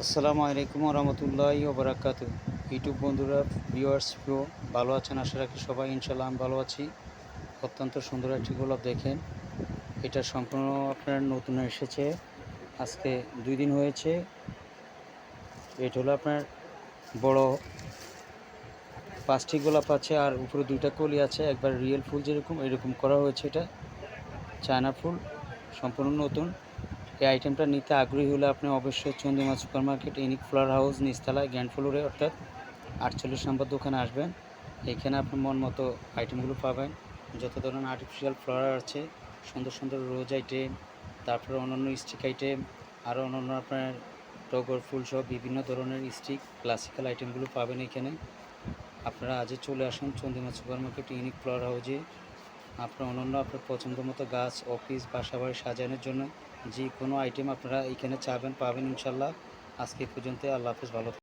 আসসালামু আলাইকুম রহমতুল্লাহি ওবরাকাতু। ইউটিউব বন্ধুরা, ভিউয়ার্স ভালো আছেন? আশা রাখি সবাই। ইনশাল্লাহ আমি ভালো আছি। অত্যন্ত সুন্দর একটি গোলাপ দেখেন, এটা সম্পূর্ণ আপনার নতুন এসেছে, আজকে 2 দিন হয়েছে। এটা হলো আপনার বড় 5টি গোলাপ আছে, আর উপরে 2টা কলি আছে, একবার রিয়েল ফুল যেরকম এরকম করা হয়েছে। এটা চায়না ফুল, সম্পূর্ণ নতুন। এই আইটেমটা নিতে আগ্রহী হলে আপনি অবশ্যই Chandrima super market, unique flower house, নিচতলায় গ্র্যান্ড ফ্লোরে, অর্থাৎ 48 নম্বর দোকানে আসবেন। এখানে আপনি মন মতো আইটেমগুলো পাবেন। যত ধরনের আর্টিফিশিয়াল ফ্লাওয়ার আছে, সুন্দর সুন্দর রোজ আইটেম, তারপরে অন্যান্য স্টিক আইটেম, আরও অন্যান্য আপনার টগর ফুল সহ বিভিন্ন ধরনের স্টিক ক্লাসিক্যাল আইটেমগুলো পাবেন এখানে। আপনারা আজই চলে আসুন Chandrima super market, unique flower হাউসে। আপনার অন্যান্য আপনার পছন্দ মতো গাছ, অফিস, বাসা বাড়ি সাজানোর জন্য যে কোনো আইটেম আপনারা এখানে চাবেন পাবেন ইনশাল্লাহ। আজকে পর্যন্ত, আল্লাহ হাফেজ, ভালো থাকবেন।